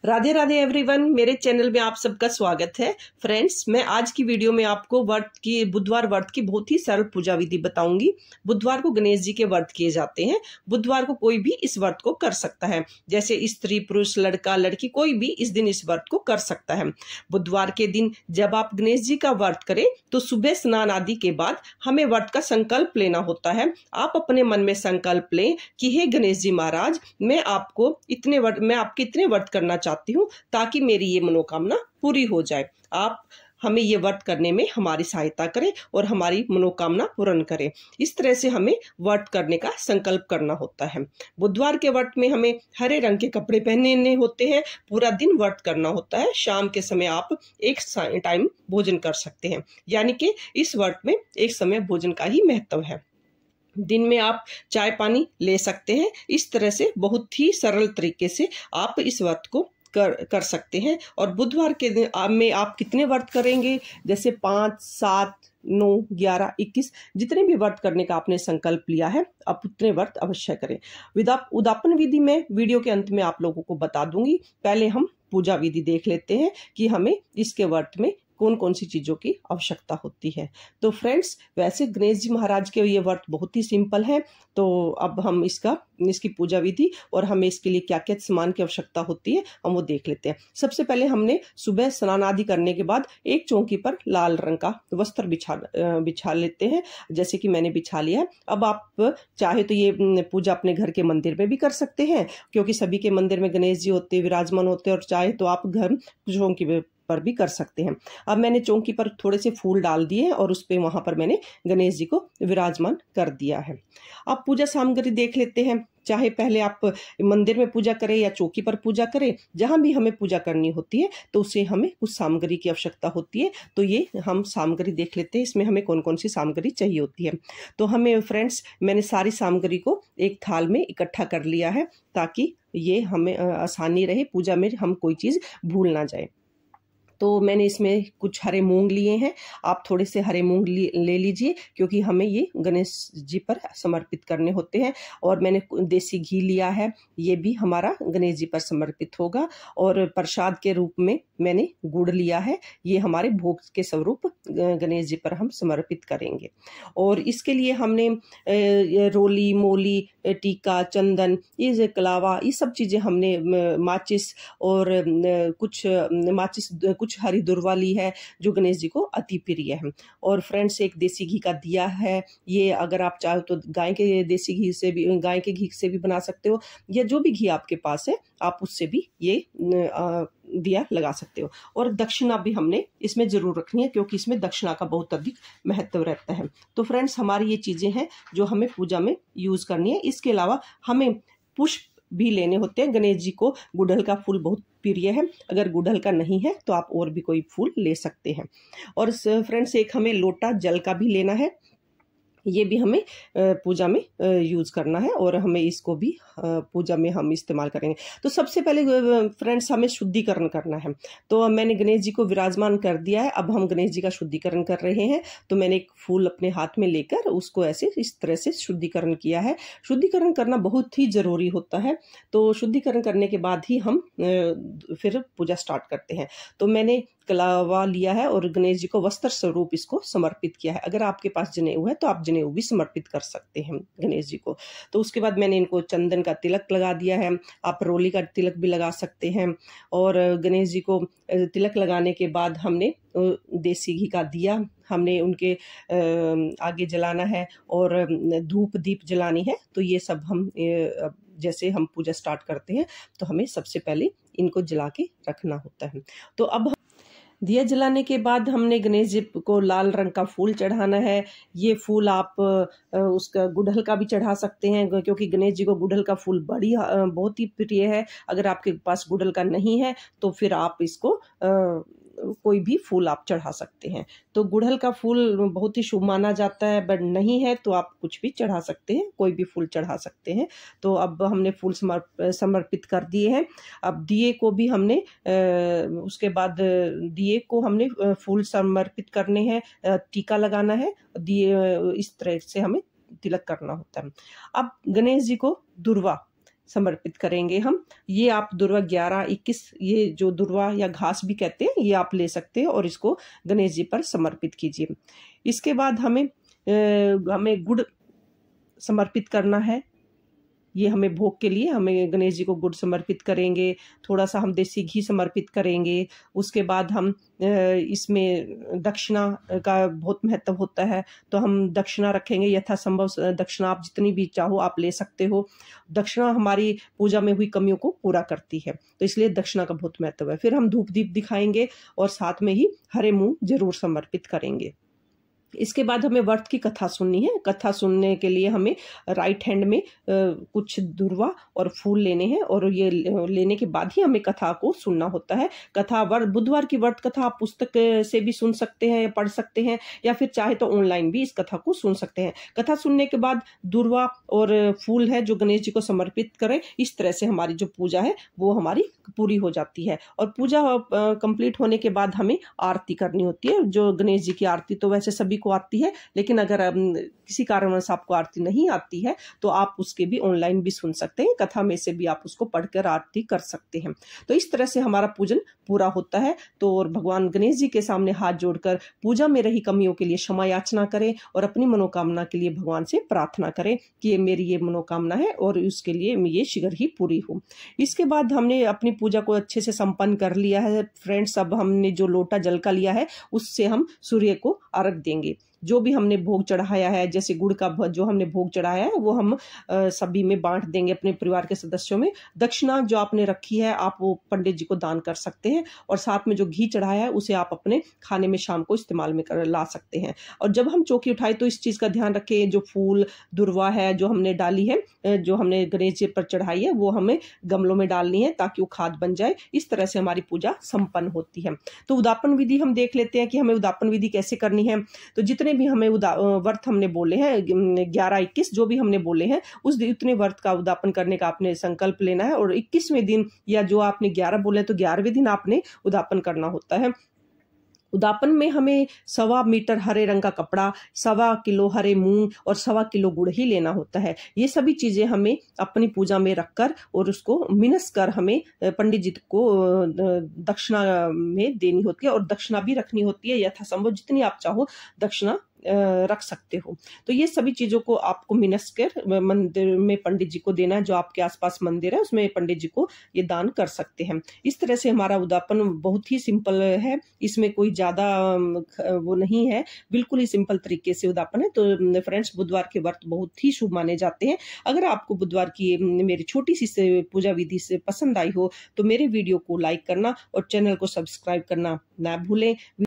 Radhe Radhe everyone, मेरे channel में आप सबका स्वागत है। फ्रेंड्स, मैं आज की वीडियो में आपको बुधवार व्रत की बहुत ही सरल पूजा विधि बताऊंगी। बुधवार को गणेश जी के व्रत किए जाते हैं। बुधवार को कोई भी इस व्रत को कर सकता है, जैसे स्त्री पुरुष लड़का लड़की कोई भी इस दिन इस व्रत को कर सकता है। बुधवार के दिन जब आप गणेश जी का व्रत करें तो सुबह स्नान आदि के बाद हमें व्रत का संकल्प लेना होता है। आप अपने मन में संकल्प लें कि हे गणेश जी महाराज, मैं आपके इतने व्रत करना चाहती हूँ ताकि मेरी ये मनोकामना पूरी हो जाए। आप हमें ये व्रत करने में हमारी सहायता करें और हमारी मनोकामना पूर्ण करें। इस तरह से हमें व्रत करने का संकल्प करना होता है। बुधवार के व्रत में हमें हरे रंग के कपड़े पहनने होते हैं। पूरा दिन व्रत करना होता है। शाम के समय आप एक टाइम भोजन कर सकते हैं, यानी कि इस व्रत में एक समय भोजन का ही महत्व है। दिन में आप चाय पानी ले सकते हैं। इस तरह से बहुत ही सरल तरीके से आप इस व्रत को कर सकते हैं। और बुधवार के दिन में आप कितने व्रत करेंगे, जैसे 5, 7, 9, 11, 21 जितने भी व्रत करने का आपने संकल्प लिया है, आप उतने व्रत अवश्य करें। उद्यापन विधि में वीडियो के अंत में आप लोगों को बता दूंगी। पहले हम पूजा विधि देख लेते हैं कि हमें इसके व्रत में कौन कौन सी चीजों की आवश्यकता होती है। तो फ्रेंड्स, वैसे गणेश जी महाराज के ये व्रत बहुत ही सिंपल है। तो अब हम इसकी पूजा विधि और हमें इसके लिए क्या क्या सामान की आवश्यकता होती है हम वो देख लेते हैं। सबसे पहले हमने सुबह स्नान आदि करने के बाद एक चौकी पर लाल रंग का वस्त्र बिछा लेते हैं, जैसे कि मैंने बिछा लिया है। अब आप चाहे तो ये पूजा अपने घर के मंदिर में भी कर सकते हैं, क्योंकि सभी के मंदिर में गणेश जी होते विराजमान होते हैं, और चाहे तो आप घर चौकी पर भी कर सकते हैं। अब मैंने चौकी पर थोड़े से फूल डाल दिए और उस पे वहां पर मैंने गणेश जी को विराजमान कर दिया है। अब पूजा सामग्री देख लेते हैं। चाहे पहले आप मंदिर में पूजा करें या चौकी पर पूजा करें, जहां भी हमें पूजा करनी होती है तो उसे हमें कुछ सामग्री की आवश्यकता होती है। तो ये हम सामग्री देख लेते हैं, इसमें हमें कौन कौन सी सामग्री चाहिए होती है। तो हमें फ्रेंड्स, मैंने सारी सामग्री को एक थाल में इकट्ठा कर लिया है ताकि ये हमें आसानी रहे, पूजा में हम कोई चीज भूल ना जाए। तो मैंने इसमें कुछ हरे मूंग लिए हैं। आप थोड़े से हरे मूंग ले लीजिए, क्योंकि हमें ये गणेश जी पर समर्पित करने होते हैं। और मैंने देसी घी लिया है, ये भी हमारा गणेश जी पर समर्पित होगा। और प्रसाद के रूप में मैंने गुड़ लिया है, ये हमारे भोग के स्वरूप गणेश जी पर हम समर्पित करेंगे। और इसके लिए हमने रोली मोली टीका चंदन ये कलावा ये सब चीजें हमने माचिस और कुछ हरी दुर्वा ली है, जो गणेश जी को अति प्रिय है। और फ्रेंड्स, एक देसी घी का दिया है। ये अगर आप चाहो तो गाय के घी से भी बना सकते हो, या जो भी घी आपके पास है आप उससे भी ये दिया लगा सकते हो। और दक्षिणा भी हमने इसमें जरूर रखनी है, क्योंकि इसमें दक्षिणा का बहुत अधिक महत्व रहता है। तो फ्रेंड्स, हमारी ये चीजें हैं जो हमें पूजा में यूज करनी है। इसके अलावा हमें पुष्प भी लेने होते हैं। गणेश जी को गुड़हल का फूल बहुत प्रिय है। अगर गुड़हल का नहीं है तो आप और भी कोई फूल ले सकते हैं। और फ्रेंड्स, एक हमें लोटा जल का भी लेना है। ये भी हमें पूजा में यूज करना है, और हमें इसको भी पूजा में हम इस्तेमाल करेंगे। तो सबसे पहले फ्रेंड्स, हमें शुद्धिकरण करना है। तो मैंने गणेश जी को विराजमान कर दिया है। अब हम गणेश जी का शुद्धिकरण कर रहे हैं। तो मैंने एक फूल अपने हाथ में लेकर उसको ऐसे इस तरह से शुद्धिकरण किया है। शुद्धिकरण करना बहुत ही जरूरी होता है। तो शुद्धिकरण करने के बाद ही हम फिर पूजा स्टार्ट करते हैं। तो मैंने कलावा लिया है और गणेश जी को वस्त्र स्वरूप इसको समर्पित किया है। अगर आपके पास जनेऊ है तो आप जनेऊ भी समर्पित कर सकते हैं गणेश जी को। तो उसके बाद मैंने इनको चंदन का तिलक लगा दिया है। आप रोली का तिलक भी लगा सकते हैं। और गणेश जी को तिलक लगाने के बाद हमने देसी घी का दिया हमने उनके आगे जलाना है, और धूप दीप जलानी है। तो ये सब हम जैसे हम पूजा स्टार्ट करते हैं तो हमें सबसे पहले इनको जला के रखना होता है। तो अब दिया जलाने के बाद हमने गणेश जी को लाल रंग का फूल चढ़ाना है। ये फूल आप उसका गुड़हल का भी चढ़ा सकते हैं, क्योंकि गणेश जी को गुड़हल का फूल बहुत ही प्रिय है। अगर आपके पास गुड़हल का नहीं है तो फिर आप इसको कोई भी फूल आप चढ़ा सकते हैं। तो गुड़हल का फूल बहुत ही शुभ माना जाता है, बट नहीं है तो आप कुछ भी चढ़ा सकते हैं, कोई भी फूल चढ़ा सकते हैं। तो अब हमने फूल समर्पित कर दिए हैं। अब दिए को भी हमने उसके बाद दिए को हमने फूल समर्पित करने हैं, टीका लगाना है, दिए इस तरह से हमें तिलक करना होता है। अब गणेश जी को दुर्वा समर्पित करेंगे हम। ये आप दुर्वा 11, 21, ये जो दुर्वा या घास भी कहते हैं, ये आप ले सकते हैं और इसको गणेश जी पर समर्पित कीजिए। इसके बाद हमें गुड़ समर्पित करना है। ये हमें भोग के लिए हमें गणेश जी को गुड़ समर्पित करेंगे। थोड़ा सा हम देसी घी समर्पित करेंगे। उसके बाद हम इसमें दक्षिणा का बहुत महत्व होता है, तो हम दक्षिणा रखेंगे। यथासंभव दक्षिणा आप जितनी भी चाहो आप ले सकते हो। दक्षिणा हमारी पूजा में हुई कमियों को पूरा करती है, तो इसलिए दक्षिणा का बहुत महत्व है। फिर हम धूप दीप दिखाएंगे और साथ में ही हरे मूंग जरूर समर्पित करेंगे। इसके बाद हमें व्रत की कथा सुननी है। कथा सुनने के लिए हमें राइट हैंड में कुछ दुर्वा और फूल लेने हैं और ये लेने के बाद ही हमें कथा को सुनना होता है। कथा बुधवार की व्रत कथा आप पुस्तक से भी सुन सकते हैं या पढ़ सकते हैं, या फिर चाहे तो ऑनलाइन भी इस कथा को सुन सकते हैं। कथा सुनने के बाद दुर्वा और फूल है जो गणेश जी को समर्पित करें। इस तरह से हमारी जो पूजा है वो हमारी पूरी हो जाती है। और पूजा कंप्लीट होने के बाद हमें आरती करनी होती है। जो गणेश जी की आरती तो वैसे सभी को आती है, लेकिन अगर किसी कारणवश आपको आरती नहीं आती है तो आप उसके भी ऑनलाइन भी सुन सकते हैं। कथा में से भी आप उसको पढ़कर आरती कर सकते हैं। तो इस तरह से हमारा पूजन पूरा होता है। तो और भगवान गणेश जी के सामने हाथ जोड़कर पूजा में रही कमियों के लिए क्षमा याचना करें और अपनी मनोकामना के लिए भगवान से प्रार्थना करें कि ये मेरी ये मनोकामना है और उसके लिए ये शीघ्र ही पूरी हो। इसके बाद हमने अपनी पूजा को अच्छे से संपन्न कर लिया है फ्रेंड्स। अब हमने जो लोटा जल का लिया है उससे हम सूर्य को अर्घ देंगे। जो भी हमने भोग चढ़ाया है, जैसे गुड़ का जो हमने भोग चढ़ाया है वो हम सभी में बांट देंगे, अपने परिवार के सदस्यों में। दक्षिणा जो आपने रखी है आप वो पंडित जी को दान कर सकते हैं, और साथ में जो घी चढ़ाया है उसे आप अपने खाने में शाम को इस्तेमाल में ला सकते हैं। और जब हम चौकी उठाए तो इस चीज़ का ध्यान रखें, जो फूल दुर्वा है जो हमने डाली है, जो हमने गणेश जी पर चढ़ाई है, वो हमें गमलों में डालनी है ताकि वो खाद बन जाए। इस तरह से हमारी पूजा संपन्न होती है। तो उदापन विधि हम देख लेते हैं कि हमें उदापन विधि कैसे करनी है। तो जितने भी हमें व्रत हमने बोले हैं 11, 21 जो भी हमने बोले हैं उस उतने व्रत का उदापन करने का आपने संकल्प लेना है। और 21वें दिन या जो आपने 11 बोले तो 11वें दिन आपने उदापन करना होता है। उदापन में हमें 1.25 मीटर हरे रंग का कपड़ा, 1.25 किलो हरे मूंग और 1.25 किलो गुड़ ही लेना होता है। ये सभी चीजें हमें अपनी पूजा में रखकर और उसको मिनस कर हमें पंडित जी को दक्षिणा में देनी होती है, और दक्षिणा भी रखनी होती है। यथासंभव जितनी आप चाहो दक्षिणा रख सकते हो। तो ये सभी चीजों को आपको मिनस कर मंदिर में पंडित जी को देना है। जो आपके आसपास मंदिर है उसमें पंडित जी को ये दान कर सकते हैं। इस तरह से हमारा उदापन बहुत ही सिंपल है, इसमें कोई ज्यादा वो नहीं है, बिल्कुल ही सिंपल तरीके से उदापन है। तो फ्रेंड्स बुधवार के व्रत बहुत ही शुभ माने जाते हैं। अगर आपको बुधवार की मेरी छोटी सी पूजा विधि से पसंद आई हो तो मेरे वीडियो को लाइक करना और चैनल को सब्सक्राइब करना ना भूलें।